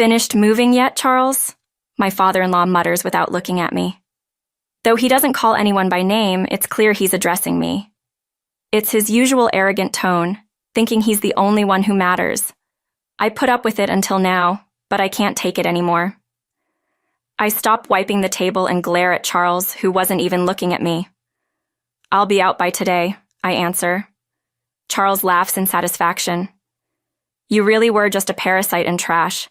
Finished moving yet, Charles? My father-in-law mutters without looking at me. Though he doesn't call anyone by name, it's clear he's addressing me. It's his usual arrogant tone, thinking he's the only one who matters. I put up with it until now, but I can't take it anymore. I stop wiping the table and glare at Charles, who wasn't even looking at me. I'll be out by today, I answer. Charles laughs in satisfaction. You really were just a parasite and trash.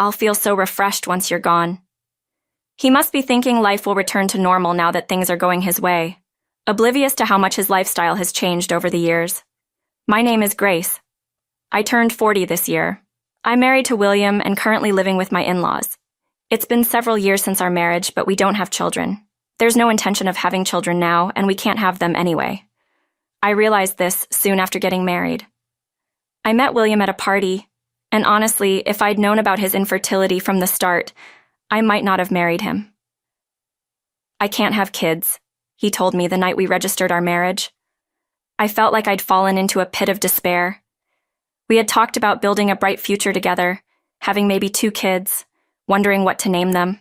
I'll feel so refreshed once you're gone. He must be thinking life will return to normal now that things are going his way, oblivious to how much his lifestyle has changed over the years. My name is Grace. I turned 40 this year. I'm married to William and currently living with my in-laws. It's been several years since our marriage, but we don't have children. There's no intention of having children now, and we can't have them anyway. I realized this soon after getting married. I met William at a party, and honestly, if I'd known about his infertility from the start, I might not have married him. I can't have kids, he told me the night we registered our marriage. I felt like I'd fallen into a pit of despair. We had talked about building a bright future together, having maybe 2 kids, wondering what to name them.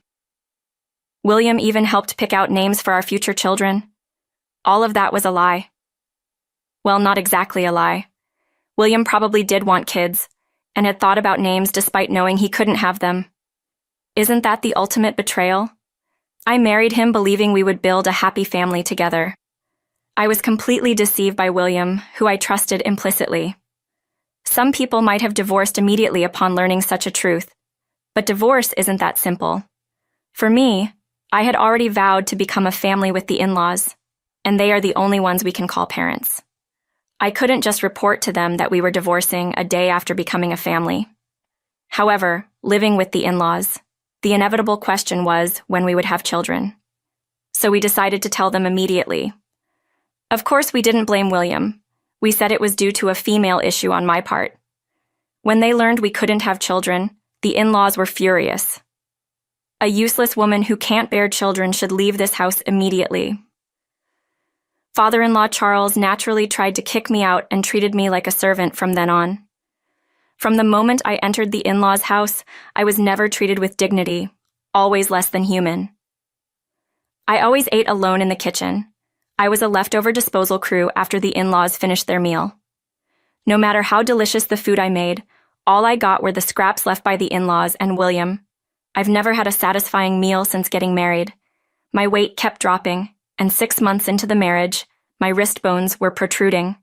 William even helped pick out names for our future children. All of that was a lie. Well, not exactly a lie. William probably did want kids, and had thought about names despite knowing he couldn't have them. Isn't that the ultimate betrayal? I married him believing we would build a happy family together. I was completely deceived by William, who I trusted implicitly. Some people might have divorced immediately upon learning such a truth, but divorce isn't that simple. For me, I had already vowed to become a family with the in-laws, and they are the only ones we can call parents. I couldn't just report to them that we were divorcing a day after becoming a family. However, living with the in-laws, the inevitable question was when we would have children. So we decided to tell them immediately. Of course, we didn't blame William. We said it was due to a female issue on my part. When they learned we couldn't have children, the in-laws were furious. A useless woman who can't bear children should leave this house immediately. Father-in-law Charles naturally tried to kick me out and treated me like a servant from then on. From the moment I entered the in-laws' house, I was never treated with dignity, always less than human. I always ate alone in the kitchen. I was a leftover disposal crew after the in-laws finished their meal. No matter how delicious the food I made, all I got were the scraps left by the in-laws and William. I've never had a satisfying meal since getting married. My weight kept dropping, and 6 months into the marriage, my wrist bones were protruding.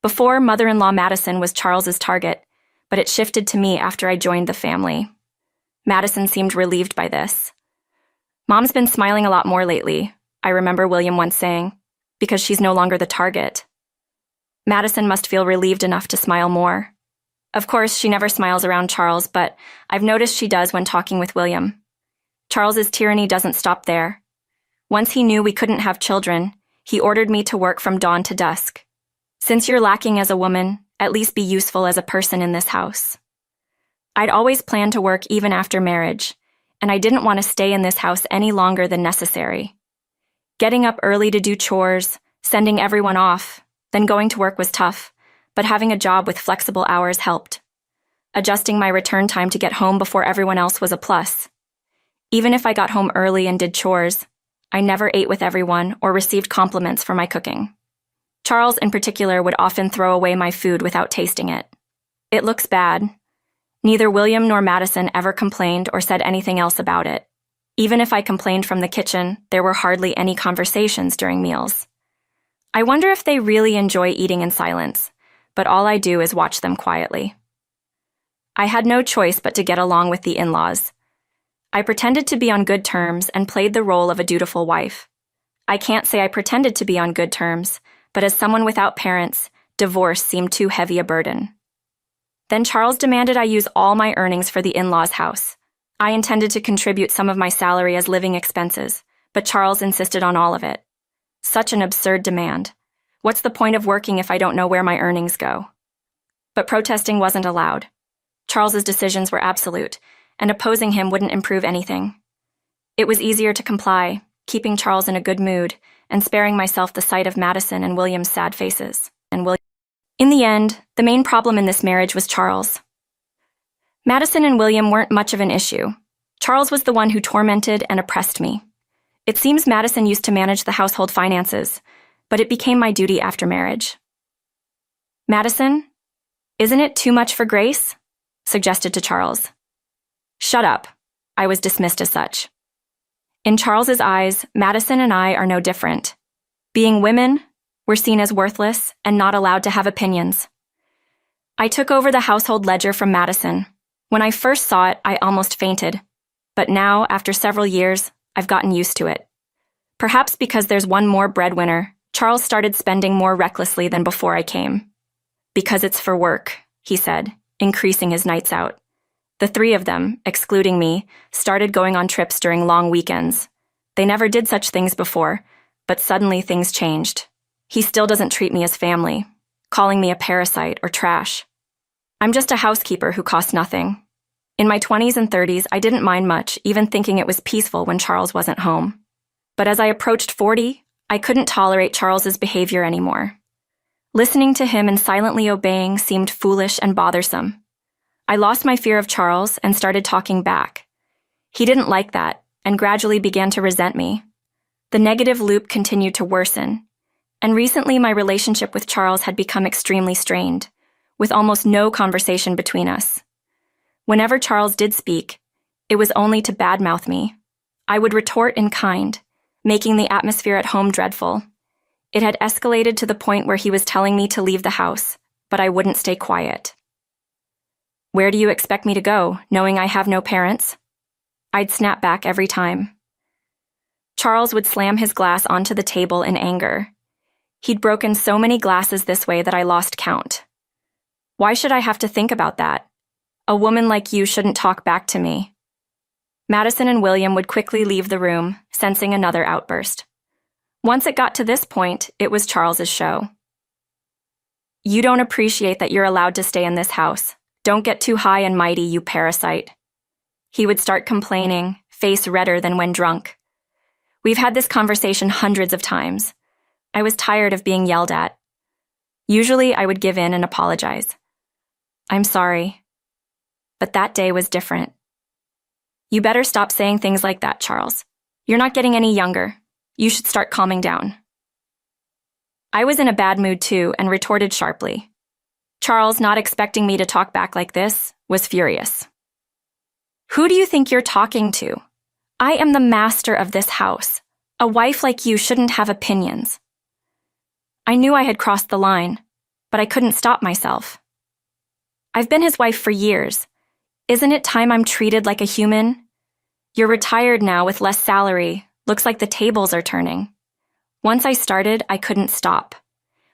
Before, mother-in-law Madison was Charles's target, but it shifted to me after I joined the family. Madison seemed relieved by this. Mom's been smiling a lot more lately, I remember William once saying, because she's no longer the target. Madison must feel relieved enough to smile more. Of course, she never smiles around Charles, but I've noticed she does when talking with William. Charles's tyranny doesn't stop there. Once he knew we couldn't have children, he ordered me to work from dawn to dusk. Since you're lacking as a woman, at least be useful as a person in this house. I'd always planned to work even after marriage, and I didn't want to stay in this house any longer than necessary. Getting up early to do chores, sending everyone off, then going to work was tough, but having a job with flexible hours helped. Adjusting my return time to get home before everyone else was a plus. Even if I got home early and did chores, I never ate with everyone or received compliments for my cooking. Charles, in particular, would often throw away my food without tasting it. It looks bad. Neither William nor Madison ever complained or said anything else about it. Even if I complained from the kitchen, there were hardly any conversations during meals. I wonder if they really enjoy eating in silence, but all I do is watch them quietly. I had no choice but to get along with the in-laws. I pretended to be on good terms and played the role of a dutiful wife. I can't say I pretended to be on good terms, but as someone without parents, divorce seemed too heavy a burden. Then Charles demanded I use all my earnings for the in-laws' house. I intended to contribute some of my salary as living expenses, but Charles insisted on all of it. Such an absurd demand. What's the point of working if I don't know where my earnings go? But protesting wasn't allowed. Charles's decisions were absolute, and opposing him wouldn't improve anything. It was easier to comply, keeping Charles in a good mood, and sparing myself the sight of Madison and William's sad faces. In the end, the main problem in this marriage was Charles. Madison and William weren't much of an issue. Charles was the one who tormented and oppressed me. It seems Madison used to manage the household finances, but it became my duty after marriage. Madison, isn't it too much for Grace? Suggested to Charles. Shut up. I was dismissed as such. In Charles's eyes, Madison and I are no different. Being women, we're seen as worthless and not allowed to have opinions. I took over the household ledger from Madison. When I first saw it, I almost fainted. But now, after several years, I've gotten used to it. Perhaps because there's one more breadwinner, Charles started spending more recklessly than before I came. Because it's for work, he said, increasing his nights out. The three of them, excluding me, started going on trips during long weekends. They never did such things before, but suddenly things changed. He still doesn't treat me as family, calling me a parasite or trash. I'm just a housekeeper who costs nothing. In my 20s and 30s, I didn't mind much, even thinking it was peaceful when Charles wasn't home. But as I approached 40, I couldn't tolerate Charles's behavior anymore. Listening to him and silently obeying seemed foolish and bothersome. I lost my fear of Charles and started talking back. He didn't like that and gradually began to resent me. The negative loop continued to worsen, and recently my relationship with Charles had become extremely strained, with almost no conversation between us. Whenever Charles did speak, it was only to badmouth me. I would retort in kind, making the atmosphere at home dreadful. It had escalated to the point where he was telling me to leave the house, but I wouldn't stay quiet. Where do you expect me to go, knowing I have no parents? I'd snap back every time. Charles would slam his glass onto the table in anger. He'd broken so many glasses this way that I lost count. Why should I have to think about that? A woman like you shouldn't talk back to me. Madison and William would quickly leave the room, sensing another outburst. Once it got to this point, it was Charles's show. You don't appreciate that you're allowed to stay in this house. Don't get too high and mighty, you parasite. He would start complaining, face redder than when drunk. We've had this conversation hundreds of times. I was tired of being yelled at. Usually I would give in and apologize. I'm sorry. But that day was different. You better stop saying things like that, Charles. You're not getting any younger. You should start calming down. I was in a bad mood too and retorted sharply. Charles, not expecting me to talk back like this, was furious. Who do you think you're talking to? I am the master of this house. A wife like you shouldn't have opinions. I knew I had crossed the line, but I couldn't stop myself. I've been his wife for years. Isn't it time I'm treated like a human? You're retired now with less salary. Looks like the tables are turning. Once I started, I couldn't stop.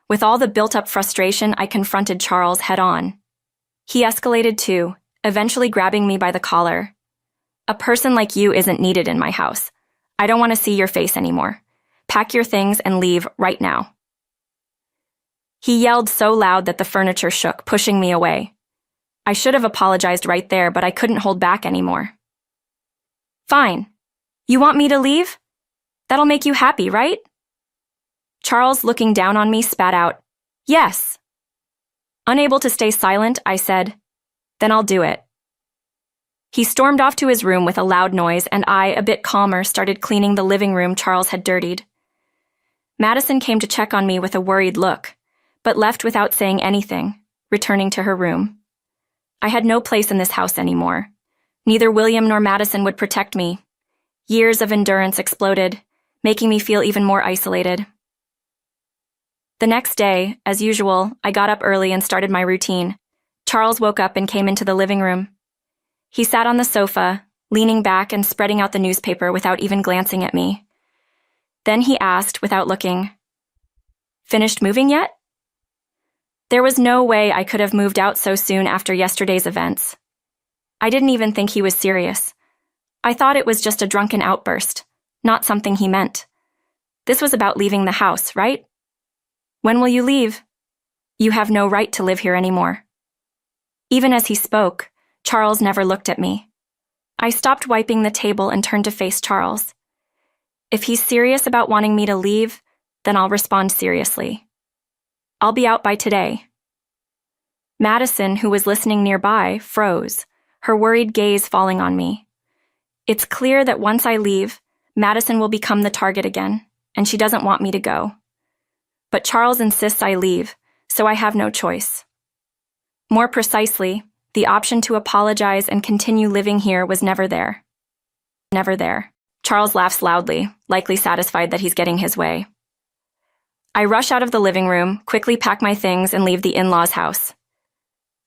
With all the built-up frustration, I confronted Charles head-on. He escalated too, eventually grabbing me by the collar. A person like you isn't needed in my house. I don't want to see your face anymore. Pack your things and leave right now. He yelled so loud that the furniture shook, pushing me away. I should have apologized right there, but I couldn't hold back anymore. Fine. You want me to leave? That'll make you happy, right? Charles, looking down on me, spat out, Yes. Unable to stay silent, I said, Then I'll do it. He stormed off to his room with a loud noise, and I, a bit calmer, started cleaning the living room Charles had dirtied. Madison came to check on me with a worried look, but left without saying anything, returning to her room. I had no place in this house anymore. Neither William nor Madison would protect me. Years of endurance exploded, making me feel even more isolated. The next day, as usual, I got up early and started my routine. Charles woke up and came into the living room. He sat on the sofa, leaning back and spreading out the newspaper without even glancing at me. Then he asked, without looking, Finished moving yet? There was no way I could have moved out so soon after yesterday's events. I didn't even think he was serious. I thought it was just a drunken outburst, not something he meant. This was about leaving the house, right? When will you leave? You have no right to live here anymore. Even as he spoke, Charles never looked at me. I stopped wiping the table and turned to face Charles. If he's serious about wanting me to leave, then I'll respond seriously. I'll be out by today. Madison, who was listening nearby, froze, her worried gaze falling on me. It's clear that once I leave, Madison will become the target again, and she doesn't want me to go. But Charles insists I leave, so I have no choice. More precisely, the option to apologize and continue living here was never there. Never there. Charles laughs loudly, likely satisfied that he's getting his way. I rush out of the living room, quickly pack my things, and leave the in-laws' house.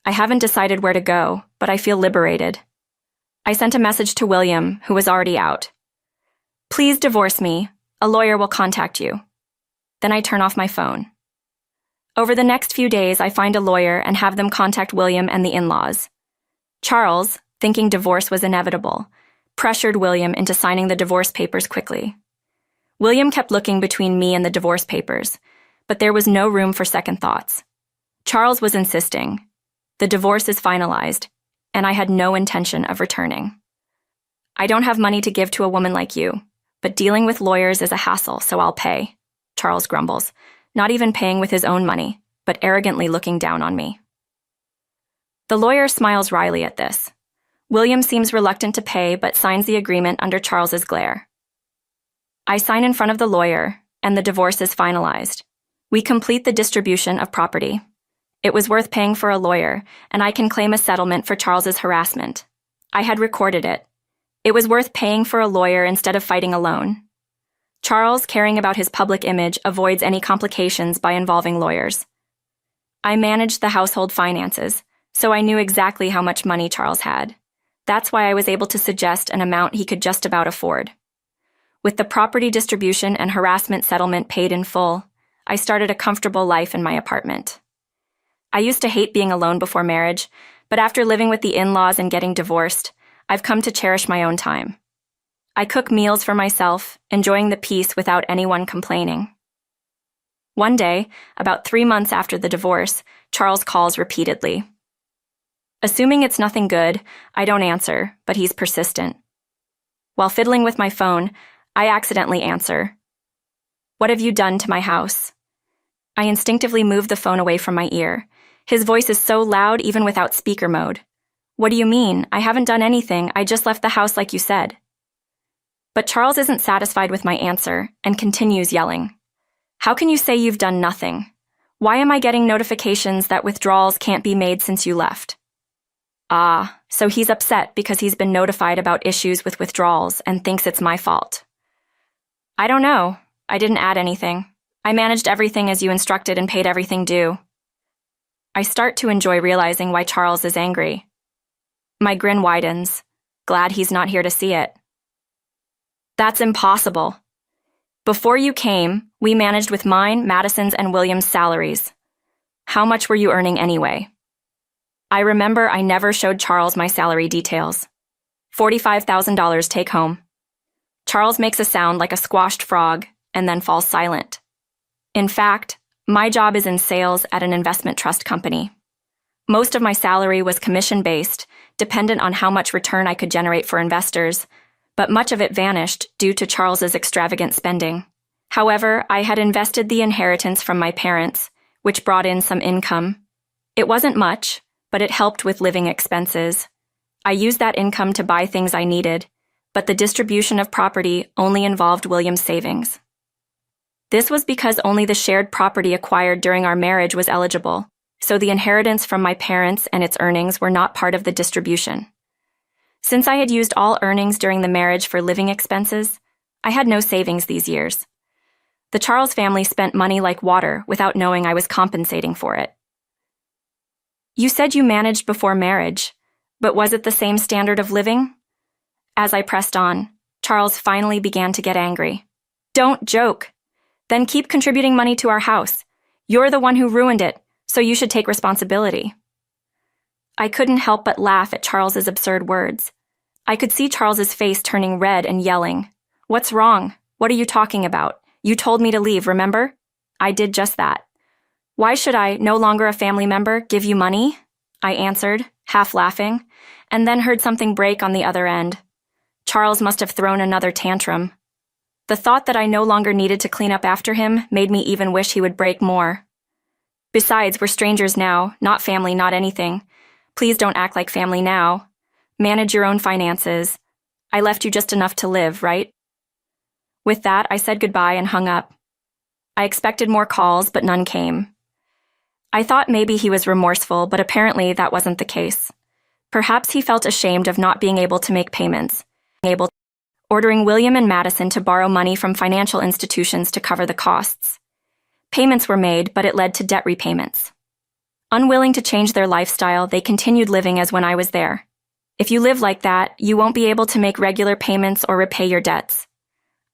I haven't decided where to go, but I feel liberated. I sent a message to William, who was already out. Please divorce me. A lawyer will contact you. Then I turn off my phone. Over the next few days, I find a lawyer and have them contact William and the in-laws. Charles, thinking divorce was inevitable, pressured William into signing the divorce papers quickly. William kept looking between me and the divorce papers, but there was no room for second thoughts. Charles was insisting. The divorce is finalized, and I had no intention of returning. I don't have money to give to a woman like you, but dealing with lawyers is a hassle, so I'll pay, Charles grumbles, not even paying with his own money, but arrogantly looking down on me. The lawyer smiles wryly at this. William seems reluctant to pay, but signs the agreement under Charles's glare. I sign in front of the lawyer, and the divorce is finalized. We complete the distribution of property. It was worth paying for a lawyer, and I can claim a settlement for Charles's harassment. I had recorded it. It was worth paying for a lawyer instead of fighting alone. Charles, caring about his public image, avoids any complications by involving lawyers. I managed the household finances, so I knew exactly how much money Charles had. That's why I was able to suggest an amount he could just about afford. With the property distribution and harassment settlement paid in full, I started a comfortable life in my apartment. I used to hate being alone before marriage, but after living with the in-laws and getting divorced, I've come to cherish my own time. I cook meals for myself, enjoying the peace without anyone complaining. One day, about 3 months after the divorce, Charles calls repeatedly. Assuming it's nothing good, I don't answer, but he's persistent. While fiddling with my phone, I accidentally answer. What have you done to my house? I instinctively move the phone away from my ear. His voice is so loud even without speaker mode. What do you mean? I haven't done anything. I just left the house like you said. But Charles isn't satisfied with my answer and continues yelling. How can you say you've done nothing? Why am I getting notifications that withdrawals can't be made since you left? Ah, so he's upset because he's been notified about issues with withdrawals and thinks it's my fault. I don't know. I didn't add anything. I managed everything as you instructed and paid everything due. I start to enjoy realizing why Charles is angry. My grin widens, glad he's not here to see it. That's impossible. Before you came, we managed with mine, Madison's, and William's salaries. How much were you earning anyway? I remember I never showed Charles my salary details. $45,000 take home. Charles makes a sound like a squashed frog and then falls silent. In fact, my job is in sales at an investment trust company. Most of my salary was commission-based, dependent on how much return I could generate for investors, but much of it vanished due to Charles's extravagant spending. However, I had invested the inheritance from my parents, which brought in some income. It wasn't much, but it helped with living expenses. I used that income to buy things I needed, but the distribution of property only involved William's savings. This was because only the shared property acquired during our marriage was eligible, so the inheritance from my parents and its earnings were not part of the distribution. Since I had used all earnings during the marriage for living expenses, I had no savings these years. The Charles family spent money like water without knowing I was compensating for it. You said you managed before marriage, but was it the same standard of living? As I pressed on, Charles finally began to get angry. Don't joke. Then keep contributing money to our house. You're the one who ruined it, so you should take responsibility. I couldn't help but laugh at Charles's absurd words. I could see Charles's face turning red and yelling. What's wrong? What are you talking about? You told me to leave, remember? I did just that. Why should I, no longer a family member, give you money? I answered, half laughing, and then heard something break on the other end. Charles must have thrown another tantrum. The thought that I no longer needed to clean up after him made me even wish he would break more. Besides, we're strangers now, not family, not anything. Please don't act like family now. Manage your own finances. I left you just enough to live, right? With that, I said goodbye and hung up. I expected more calls, but none came. I thought maybe he was remorseful, but apparently that wasn't the case. Perhaps he felt ashamed of not being able to make payments, ordering William and Madison to borrow money from financial institutions to cover the costs. Payments were made, but it led to debt repayments. Unwilling to change their lifestyle, they continued living as when I was there. If you live like that, you won't be able to make regular payments or repay your debts.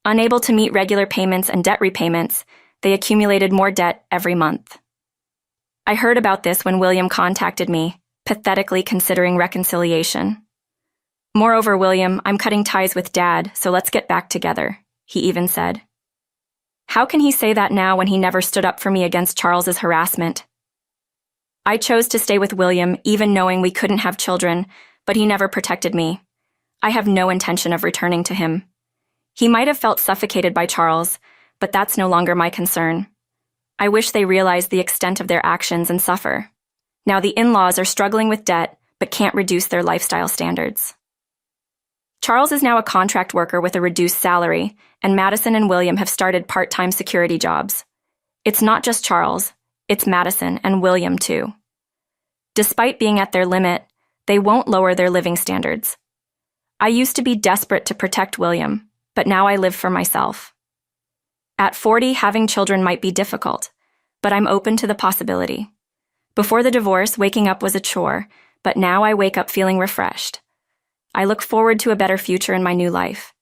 Unable to meet regular payments and debt repayments, they accumulated more debt every month. I heard about this when William contacted me, pathetically considering reconciliation. Moreover, William, I'm cutting ties with Dad, so let's get back together, he even said. How can he say that now when he never stood up for me against Charles's harassment? I chose to stay with William, even knowing we couldn't have children, but he never protected me. I have no intention of returning to him. He might have felt suffocated by Charles, but that's no longer my concern. I wish they realized the extent of their actions and suffer. Now the in-laws are struggling with debt, but can't reduce their lifestyle standards. Charles is now a contract worker with a reduced salary, and Madison and William have started part-time security jobs. It's not just Charles, it's Madison and William too. Despite being at their limit, they won't lower their living standards. I used to be desperate to protect William, but now I live for myself. At 40, having children might be difficult, but I'm open to the possibility. Before the divorce, waking up was a chore, but now I wake up feeling refreshed. I look forward to a better future in my new life.